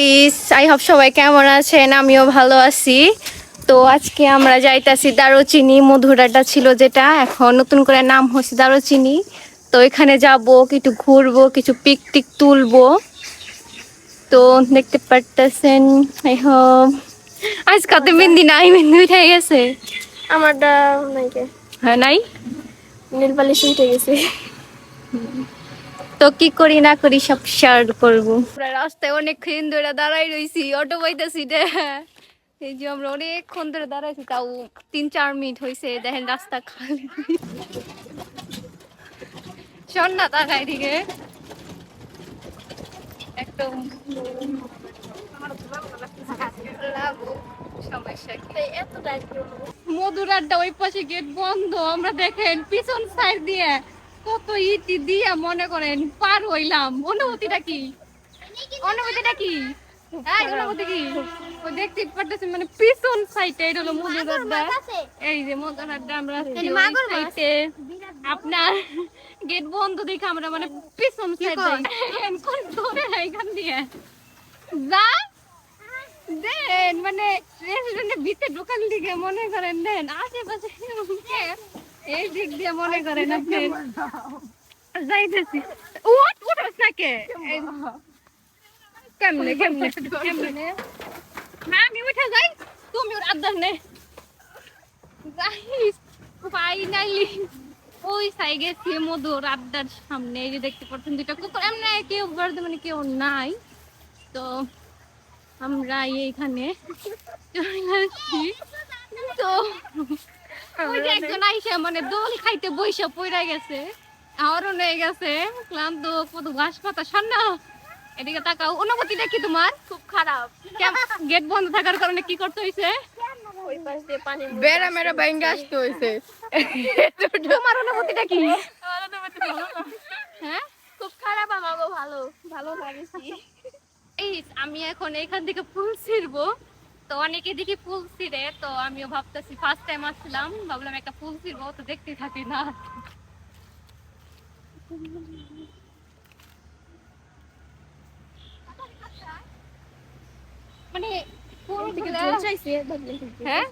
Guys, I hope সবাই কেমন আছেন। আমিও ভালো আছি। তো আজকে আমরা যাইতাছি দারুচিনি। মধুরাটা ছিল যেটা, এখন নতুন করে নাম হচ্ছে দারুচিনি। তো এখানে যাব, কিছু ঘুরবো, কিছু পিক টিক তুলবো। তো দেখতে পারতেছেন। আই হোপ আজকে তো মেহেন্দি নাই, মেহেন্দি উঠে গেছে আমারটা নাই কে হ্যাঁ নাই। নীল পালিশ উঠে গেছে। তো কি করি না করি সব শেয়ার করবো। রাস্তায় অনেকক্ষণ ধরে দাঁড়াই রইছি, অটো পাইতেছি রে। এই যে আমরা অনেকক্ষণ ধরে দাঁড়াইছি, তাও 3-4 মিনিট হয়েছে। দেখেন রাস্তা খালি। শোন না তাকাই দিকে একদম সমস্যা কি। মধুরারটা ওই পাশে গেট বন্ধ। আমরা দেখেন পিছন সাইড দিয়ে কত ইটি দিয়ে মনে করেন পার হইলাম। অনুভূতিটা কি? অনুভূতিটা কি? অনুভূতি কি? ও দেখতে পারতেছেন মানে পিছন সাইডে এটা হলো মধুরারটা। এই যে মধুরারটা আমরা সাইডে আপনার গেট বন্ধ দেখে আমরা মানে পিছন সাইডে কোন ধরে এখান দিয়ে যা দেন মানে রেস্টুরেন্টের ভিতরে ঢোকার দিকে মনে করেন দেন আশেপাশে এই দিক দিয়ে মনে করেন আপনি যাইতেছি। উঠ উঠোস না কে? কেমনে কেমনে কেমনে? হ্যাঁ আমি উঠে যাই, তুমি ওর আদার নে গাইস। ফাইনালি ওই সাই গেছি মধুর আড্ডার সামনে। এই যে দেখতে পাচ্ছেন দুইটা কুকুর, এমনি কেউ বর্ধমানে কেউ নাই। তো আমরা এইখানে চলে আসছি। তো ওই যে একজন আইসা মানে দোল খাইতে বইসা পইরা গেছে, আমারও নিয়ে গেছে ক্লান্ত। কত ঘাস পাতা সান্না। এদিকে তাকাও। অনুভূতিটা কি তোমার? খুব খারাপ। গেট বন্ধ থাকার কারণে কি করতে হয়েছে? ওই পাশ দিয়ে পানি বেড়া মেরা বাইঙ্গা আসতে হয়েছে। তোমার অনুভূতিটা কি? হ্যাঁ খুব খারাপ। আমাকে ভালো ভালো লাগেছি। এই আমি এখন এখান থেকে ফুল ছিড়বো। তো অনেকে দেখি ফুল ছিঁড়ে, তো আমিও ভাবতেছি ফার্স্ট টাইম আসলাম, ভাবলাম একটা ফুল ছিড়বো। তো দেখতে থাকি না মানে ফুলগুলা। হ্যাঁ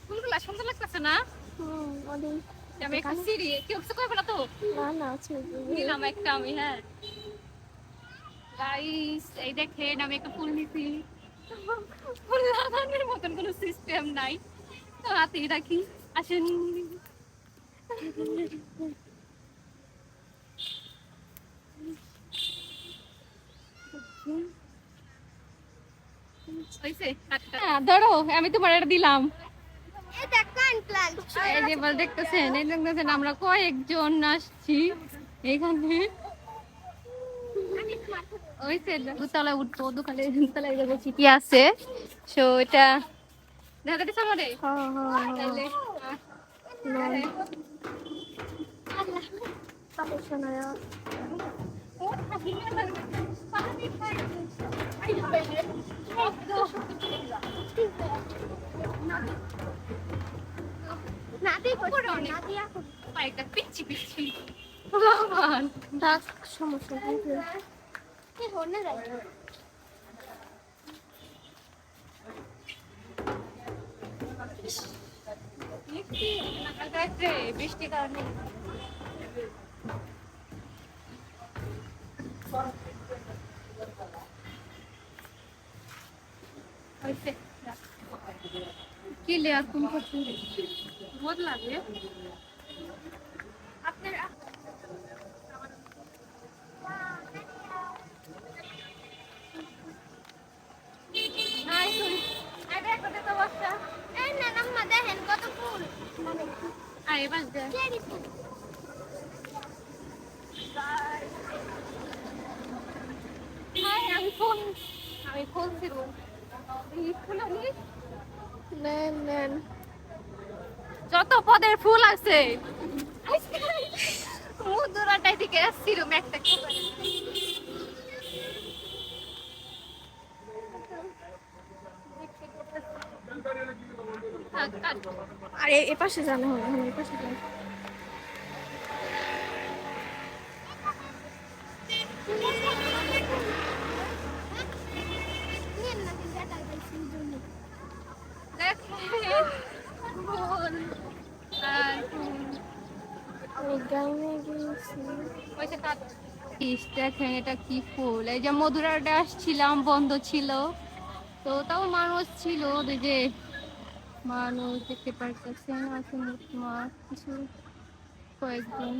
ফুলগুলা সুন্দর লাগতেছে না? আমি একটা সিঁড়ি কেউ কিছু করবে না তো? নিলাম একটা আমি। হ্যাঁ গাইস এই দেখেন আমি একটা ফুল নিছি। ফুল লাগানোর মতন কোনো সিস্টেম নাই, তো হাতেই রাখি। আসেন ধরো, আমি তোমার এটা দিলাম। এই যে এবার দেখতেছেন, এই দেখতেছেন আমরা কয়েকজন আসছি এখানে। ওই দুতলায় উঠবো, দুতলায় যাবো কি আছে। সো এটা দেখা দিচ্ছে আমারে। তাহলে পিচ্ছি পিচ্ছি সমস্যা বৃষ্টির কারণে কি লেয়ার কোন পছন্দ বহুত লাগে আপনার। আমি ফুল ছিল যত পদের ফুল আছে মুদুরাটাই থেকে আসছিল একটা। আরে এ পাশে জানা হবে, এ পাশে জানা। গাইনে গেছি। ওই যে ইস, দেখেন এটা কি ফুল। এই যে মধুরাটা আসছিলাম, বন্ধ ছিল, তো তাও মানুষ ছিল। ওই যে মানুষ দেখতে পারতেছেন, আছে কিছু কয়েকজন।